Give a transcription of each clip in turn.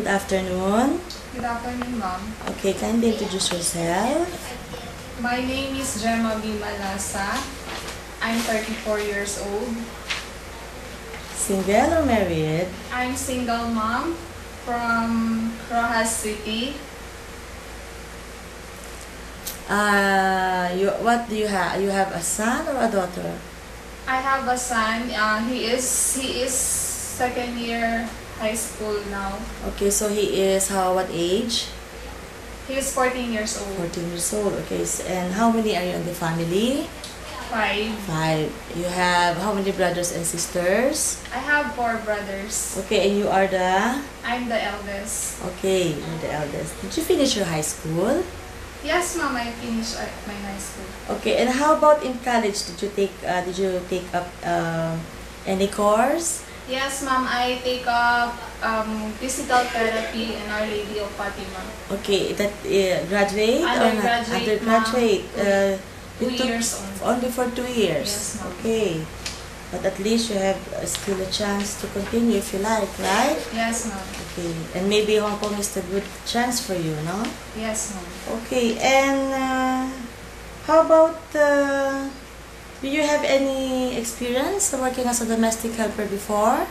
Good afternoon. Good afternoon, ma'am. Okay, kindly introduce yourself. My name is Gemma B. Malasa. I'm 34 years old. Single or married? I'm single mom from Rojas City. What do you have? You have a son or a daughter? I have a son. He is second year high school now. Okay, so he is what age? He is 14 years old. 14 years old. Okay, and how many are you in the family? 5. 5. You have how many brothers and sisters? I have 4 brothers. Okay, and you are the? I'm the eldest. Okay, you're the eldest. Did you finish your high school? Yes, ma'am. I finished my high school. Okay, and how about in college? Did you take up any course? Yes, ma'am. I take up physical therapy in Our Lady of Fatima. Okay, that graduate or not? Undergraduate, Undergraduate. Two You took years only for 2 years. Yes, ma'am. Okay, but at least you have still a chance to continue if you like, right? Yes, ma'am. Okay, and maybe Hong Kong is a good chance for you, no? Yes, ma'am. Okay, and how about? Do you have any experience working as a domestic helper before?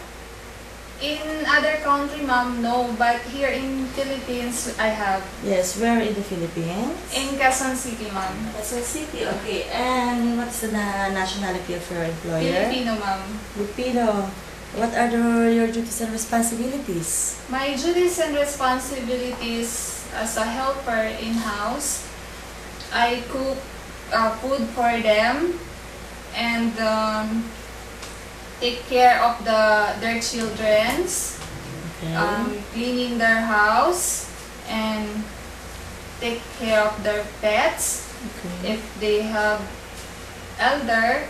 In other country, ma'am, no. But here in Philippines, I have. Yes, where in the Philippines? In Quezon City, ma'am. Quezon City, okay. And what's the nationality of your employer? Filipino, ma'am. Filipino. What are your duties and responsibilities? My duties and responsibilities as a helper in-house, I cook food for them and take care of their children's, Okay. cleaning their house, and take care of their pets. Okay. If they have elder,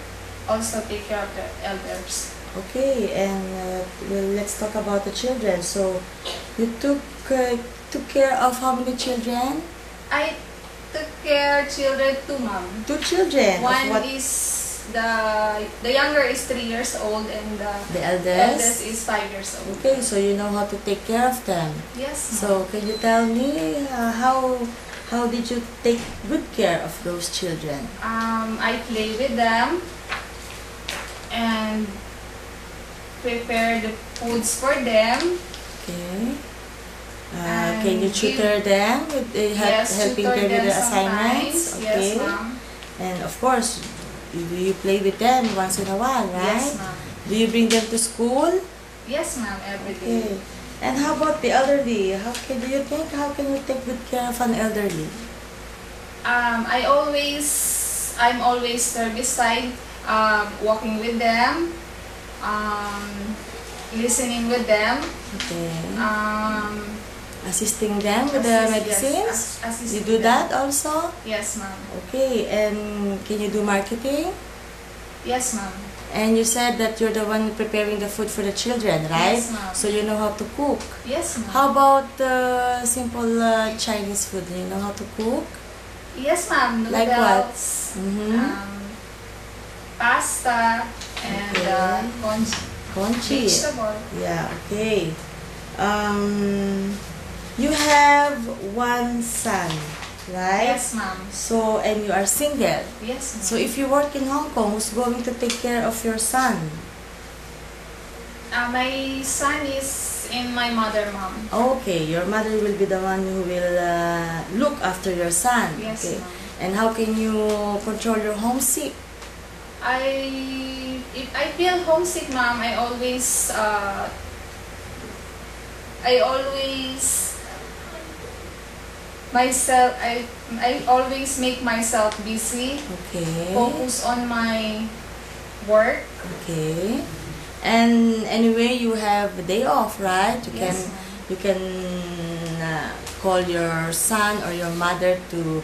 also take care of their elders. Okay, and well, let's talk about the children. So, you took care of how many children? I took care children too, ma'am. 2 children. Of One what? is the younger is 3 years old and The the eldest? eldest is 5 years old. Okay, so you know how to take care of them. Yes, ma'am. So, can you tell me how did you take good care of those children? I play with them and prepare the foods for them. Okay. And Can you tutor them with Yes, helping tutor them with them their assignments? sometimes. Okay. Yes, ma'am. And of course, you play with them once in a while, right? Yes, ma'am. Do you bring them to school? Yes, ma'am. Every day. Okay. And how about the elderly? How can you take good care of an elderly? I'm always service side, walking with them, listening with them, Okay. Assisting them with the medicines? assist You do them. that also? Yes, ma'am. Okay. And can you do marketing? Yes, ma'am. And you said that you're the one preparing the food for the children, right? Yes, ma'am. So you know how to cook. Yes, ma'am. How about simple Chinese food? Do you know how to cook? Yes, ma'am. Noodles, Like what? Mhm. Pasta, and Okay. Conchi. vegetable. Yeah, okay. You have one son, right? Yes, ma'am. So, and you are single. Yes, ma'am. So, if you work in Hong Kong, who's going to take care of your son? My son is in my mother, ma'am. Okay, your mother will be the one who will look after your son. Yes, Okay. ma'am. And how can you control your homesick? If I feel homesick, ma'am, I always make myself busy, Okay. focus on my work. Okay. And anyway, you have a day off, right? Yes, ma'am. You can call your son or your mother to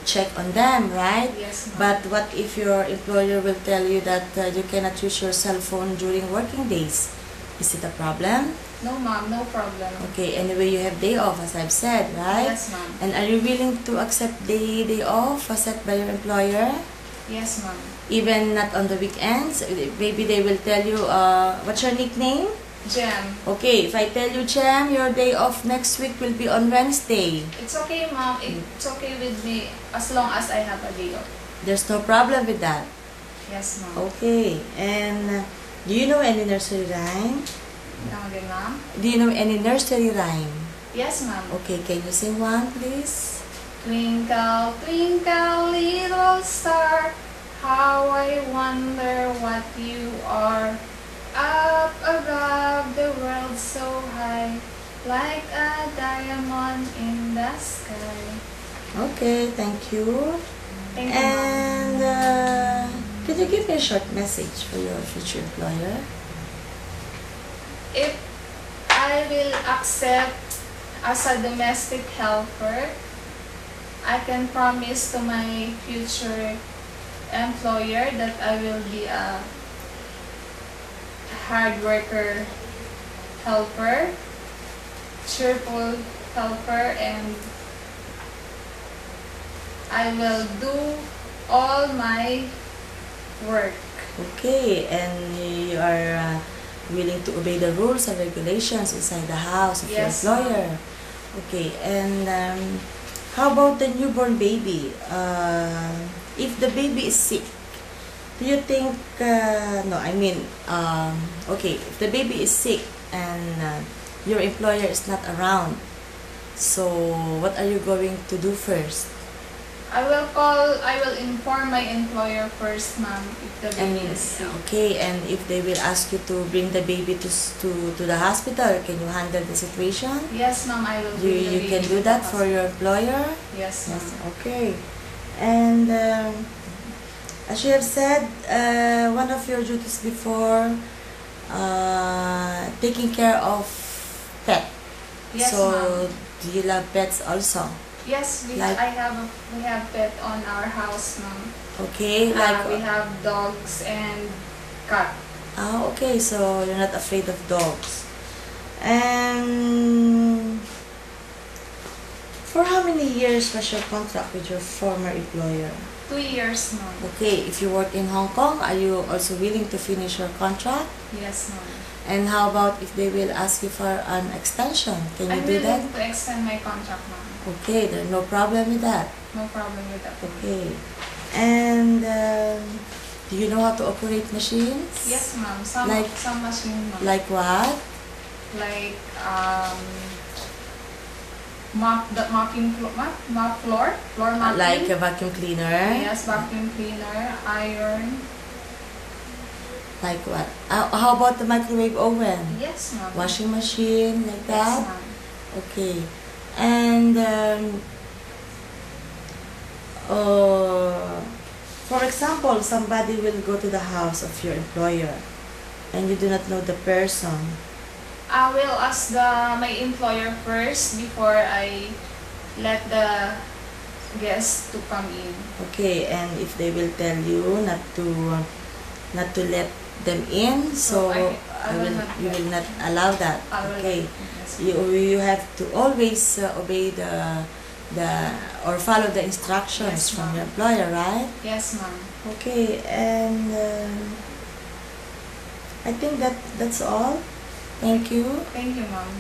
check on them, right? Yes, ma'am. But what if your employer will tell you that you cannot use your cell phone during working days? Is it a problem? No, ma'am, no problem. Okay, anyway, you have day off, as I've said, right? Yes, ma'am. And are you willing to accept the day off set by your employer? Yes, ma'am. Even not on the weekends? Maybe they will tell you, what's your nickname? Jem. Okay, if I tell you, Jem, your day off next week will be on Wednesday. It's okay, Mom. It's okay with me as long as I have a day off. There's no problem with that. Yes, Mom. Okay, and do you know any nursery rhyme? Come again, Mom? Do you know any nursery rhyme? Yes, Mom. Okay, can you sing one, please? Twinkle, twinkle, little star, how I wonder what you are. Up above the world so high, like a diamond in the sky. Okay, thank you. Thank you, Mom. And could you give me a short message for your future employer? If I will accept as a domestic helper, I can promise to my future employer that I will be a hard worker helper, cheerful helper, and I will do all my work. Okay, and you are willing to obey the rules and regulations inside the house of Yes, your employer. Okay, and how about the newborn baby? If the baby is sick, do you think, okay, if the baby is sick and your employer is not around, so what are you going to do first? I will inform my employer first, Ma'am, if the baby is sick. Okay, and if they will ask you to bring the baby to the hospital, can you handle the situation? Yes, Ma'am, I will bring the You baby can to do the that for hospital. your employer? Yes, Ma'am. Okay. And as you have said, one of your duties before, taking care of pet. Yes, So, Ma'am. do you love pets also? Yes, we Like- have pet on our house, Ma'am. Okay, like We have dogs and cat. okay, so you're not afraid of dogs. And for how many years was your contract with your former employer? 2 years, Ma'am. Okay, if you work in Hong Kong, are you also willing to finish your contract? Yes, Ma'am. And how about if they will ask you for an extension? Can you I'm do that? willing to extend my contract, Ma'am. Okay, there's no problem with that. No problem with that. Okay. And do you know how to operate machines? Yes, Ma'am. Like- Some machine, Ma'am. Like what? Like mop floor mopping. Like a vacuum cleaner? Yes, vacuum cleaner, iron. Like what? How about the microwave oven? Yes, Ma'am. Washing machine, like Yes, that? Ma'am. Okay. And for example, somebody will go to the house of your employer and you do not know the person. I will ask my employer first before I let the guests to come in. Okay, and if they will tell you not to let them in, so I will not you let will not allow that. I will Okay. yes, You have to always obey or follow the instructions Yes, from ma'am. your employer, right? yes, Ma'am. Okay, and I think that's all. Thank you. Thank you, Ma'am.